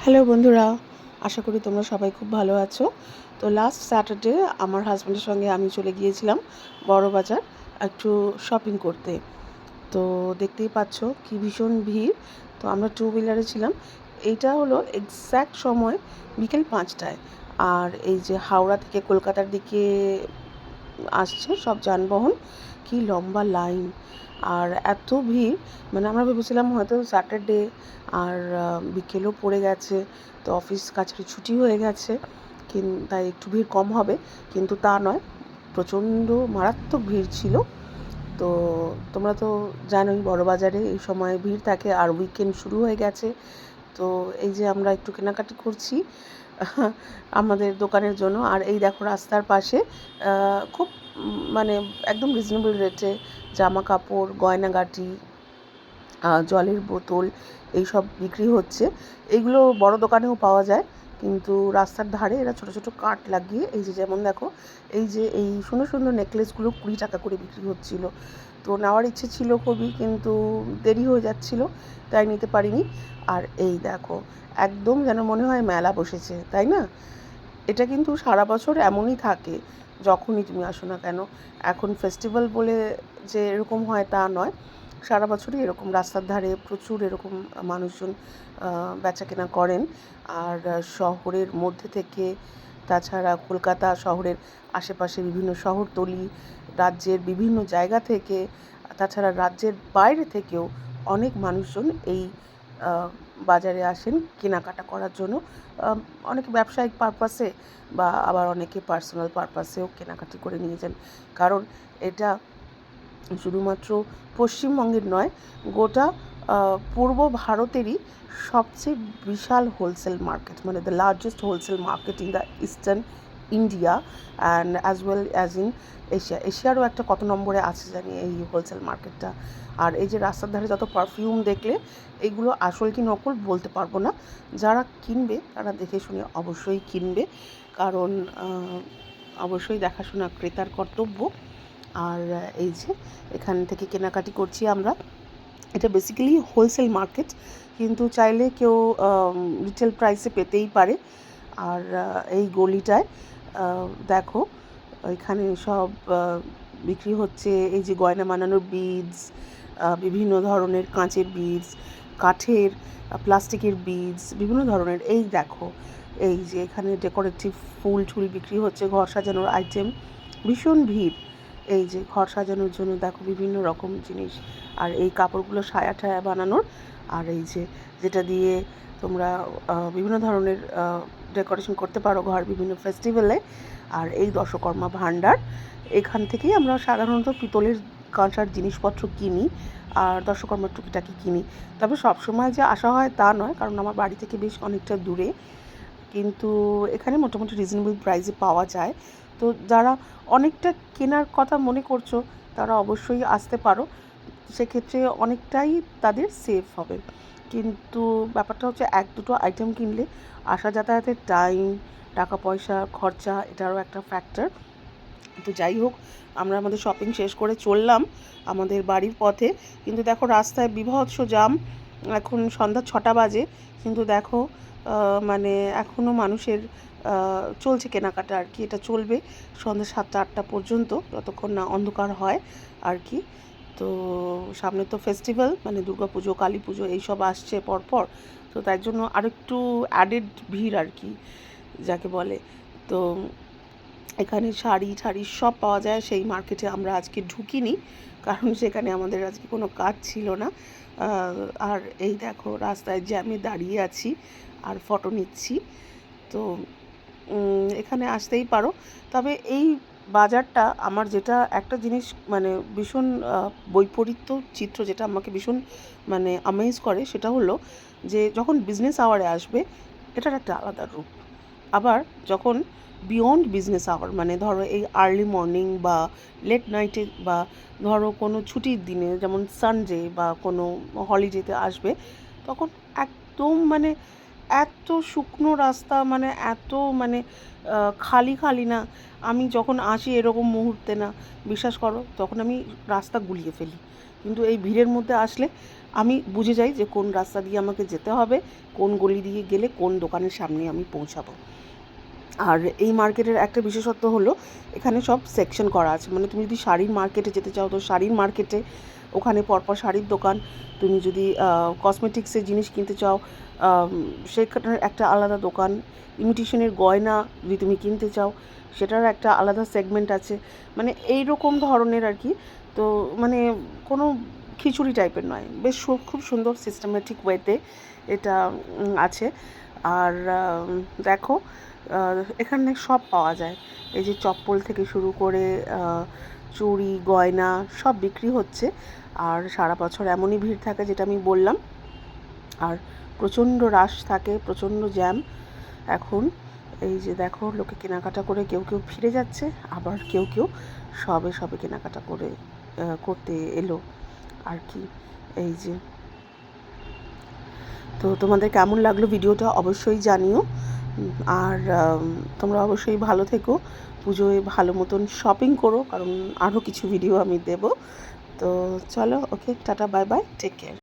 Hello বন্ধুরা, আশা করি তোমরা সবাই খুব ভালো আছো। তো লাস্ট স্যাটারডে আমার হাজব্যান্ডের সঙ্গে আমি চলে গিয়েছিলাম বড়বাজার একটু শপিং করতে। তো দেখতেই পাচ্ছ কি ভীষণ ভিড়। তো আমরা টু হুইলারে ছিলাম। এইটা হলো এক্স্যাক্ট সময় বিকেল 5টায়। আর এই যে হাওড়া থেকে কলকাতার দিকে আসছে সব যানবাহন, কি লম্বা লাইন আর এত ভিড়। মানে আমরা ভেবেছিলাম হয়তো স্যাটারডে আর বিকেলও পড়ে গেছে, তো অফিস কাছারি ছুটি হয়ে গেছে, তাই একটু ভিড় কম হবে, কিন্তু তা নয়, প্রচণ্ড মারাত্মক ভিড় ছিল। তো তোমরা তো জানোই বড়বাজারে এই সময় ভিড় থাকে, আর উইকেন্ড শুরু হয়ে গেছে। তো এই যে আমরা একটু কেনাকাটি করছি আমাদের দোকানের জন্য। আর এই দেখো রাস্তার পাশে খুব মানে একদম রিজনেবল রেটে জামা কাপড়, গয়নাগাটি, জলের বোতল এইসব বিক্রি হচ্ছে। এইগুলো বড় দোকানেও পাওয়া যায়, কিন্তু রাস্তার ধারে এরা ছোটো ছোটো কার্ট লাগিয়ে, এই যে যেমন দেখো এই যে এই সুন্দর সুন্দর নেকলেসগুলো 20 টাকা করে বিক্রি হচ্ছিল। তো নেওয়ার ইচ্ছে ছিল খুবই, কিন্তু দেরি হয়ে যাচ্ছিল, তাই নিতে পারিনি। আর এই দেখো একদম যেন মনে হয় মেলা বসেছে, তাই না? এটা কিন্তু সারা বছর এমনই থাকে, যখনই তুমি আসো না কেন। এখন ফেস্টিভ্যাল বলে যে এরকম হয় তা নয়, সারা বছরই এরকম রাস্তার ধারে প্রচুর এরকম মানুষজন বেচাকেনা করেন। আর শহরের মধ্যে থেকে, তাছাড়া কলকাতা শহরের আশেপাশে বিভিন্ন শহরতলি, রাজ্যের বিভিন্ন জায়গা থেকে, তাছাড়া রাজ্যের বাইরে থেকেও অনেক মানুষজন এই বাজারে আসেন কেনাকাটা করার জন্য। অনেকে ব্যবসায়িক পারপাসে, বা আবার অনেকে পার্সোনাল পারপাসেও কেনাকাটি করে নিয়ে যান। কারণ এটা শুধুমাত্র পশ্চিমবঙ্গের নয়, গোটা পূর্ব ভারতেরই সবচেয়ে বিশাল হোলসেল মার্কেট, মানে the largest wholesale market in the eastern India and as well as in Asia. এশিয়ারও একটা কত নম্বরে আছে জানি এই হোলসেল মার্কেটটা। আর এই যে রাস্তার ধারে যত পারফিউম দেখলে, এগুলো আসল কি নকল বলতে পারবো না। যারা কিনবে তারা দেখে শুনে অবশ্যই কিনবে, কারণ অবশ্যই দেখাশোনা ক্রেতার কর্তব্য। আর এই যে এখান থেকে কেনাকাটি করছি আমরা। এটা বেসিক্যালি হোলসেল মার্কেট, কিন্তু চাইলে কেউ রিটেল প্রাইসে পেতেই পারে। আর এই গলিটায় দেখো এখানে সব বিক্রি হচ্ছে এই যে গয়না বানানোর বিডস, বিভিন্ন ধরনের কাঁচের বিডস, কাঠের, প্লাস্টিকের বিডস, বিভিন্ন ধরনের। এই দেখো এই যে এখানে ডেকোরেটিভ ফুল টুল বিক্রি হচ্ছে, ঘর সাজানোর আইটেম, ভীষণ ভিড়। এই যে ঘর সাজানোর জন্য দেখো বিভিন্ন রকম জিনিস। আর এই কাপড়গুলো সায়া ঠায়া বানানোর। আর এই যে যেটা দিয়ে তোমরা বিভিন্ন ধরনের ডেকোরেশন করতে পারো ঘর বিভিন্ন ফেস্টিভ্যালে। আর এই দশকর্মা ভাণ্ডার, এখান থেকেই আমরা সাধারণত পিতলের কাঁসার জিনিসপত্র কিনি, আর দশকর্মার টুকিটাকি কিনি। তবে সবসময় যে আসা হয় তা নয়, কারণ আমার বাড়ি থেকে বেশ অনেকটা দূরে, কিন্তু এখানে মোটামুটি রিজনেবল প্রাইসে পাওয়া যায়। তো যারা অনেকটা কেনার কথা মনে করছো, তারা অবশ্যই আসতে পারো, সেক্ষেত্রে অনেকটাই তাদের সেফ হবে। কিন্তু ব্যাপারটা হচ্ছে এক দুটো আইটেম কিনলে আসা যাতায়াতের টাইম, টাকা পয়সা খরচা, এটারও একটা ফ্যাক্টর। তো যাই হোক, আমরা আমাদের শপিং শেষ করে চললাম আমাদের বাড়ির পথে, কিন্তু দেখো রাস্তায় বীভৎস জাম। এখন সন্ধ্যা 6টা বাজে, কিন্তু দেখো মানে এখনও মানুষের চলছে কেনাকাটা আর কি। এটা চলবে সন্ধ্যা 7টা 8টা পর্যন্ত, যতক্ষণ না অন্ধকার হয় আর কি। তো সামনে তো ফেস্টিভ্যাল, মানে দুর্গাপুজো, কালী পুজো এইসব আসছে পরপর, তো তাই জন্য আরেকটু অ্যাডেড ভিড় আর কি যাকে বলে। তো এখানে শাড়ি ঠাড়ি সব পাওয়া যায়, সেই মার্কেটে আমরা আজকে ঢুকিনি, কারণ সেখানে আমাদের আজকে কোনো কাজ ছিল না। আর এই দেখো রাস্তায় জ্যামে দাঁড়িয়ে আছি আর ফটো নিচ্ছি। তো এখানে আসতেই পারো। তবে এই বাজারটা আমার যেটা একটা জিনিস মানে ভীষণ বৈপরীত্য চিত্র, যেটা আমাকে ভীষণ মানে আমেজ করে, সেটা হলো যে যখন বিজনেস আওয়ারে আসবে এটার একটা আলাদা রূপ। আবার যখন বিয়ন্ড বিজনেস আওয়ার, মানে ধরো এই আর্লি মর্নিং বা লেট নাইটে, বা ধরো কোনো ছুটির দিনে যেমন সানডে বা কোনো হলিডেতে আসবে, তখন একদম মানে এত শুকনো রাস্তা, মানে এত মানে খালি খালি না। আমি যখন আসি এরকম মুহূর্তে না, বিশ্বাস করো তখন আমি রাস্তা গুলিয়ে ফেলি, কিন্তু এই ভিড়ের মধ্যে আসলে আমি বুঝে যাই যে কোন রাস্তা দিয়ে আমাকে যেতে হবে, কোন গলি দিয়ে গেলে কোন দোকানের সামনে আমি পৌঁছাবো। আর এই মার্কেটের একটা বিশেষত্ব হলো এখানে সব সেকশন করা আছে, মানে তুমি যদি শাড়ির মার্কেটে যেতে চাও তো শাড়ির মার্কেটে ওখানে পরপর শাড়ির দোকান, তুমি যদি কসমেটিক্সের জিনিস কিনতে চাও সেখানের একটা আলাদা দোকান, ইমিটেশনের গয়না যদি তুমি কিনতে চাও সেটার একটা আলাদা সেগমেন্ট আছে, মানে এই রকম ধরনের আর কি। তো মানে কোনো খিচুড়ি টাইপের নয়, বেশ খুব সুন্দর সিস্টেমেটিক ওয়েতে এটা আছে। আর দেখো এখানে সব পাওয়া যায়, এই যে চপ্পল থেকে শুরু করে চুড়ি গয়না সব বিক্রি হচ্ছে। আর সারা বছর এমনই ভিড় থাকে যেটা আমি বললাম, আর প্রচণ্ড রাশ থাকে, প্রচণ্ড জ্যাম। এখন এই যে দেখো লোকে কেনাকাটা করে কেউ কেউ ফিরে যাচ্ছে, আবার কেউ কেউ সবে কেনাকাটা করতে এলো আর কি। এই যে, তো তোমাদের কেমন লাগলো ভিডিওটা অবশ্যই জানিও। আর তোমরা অবশ্যই ভালো থেকো, পুজোয় ভালো মতন শপিং করো, কারণ আরও কিছু ভিডিও আমি দেব। তো চলো, okay, tata, bye bye, take care.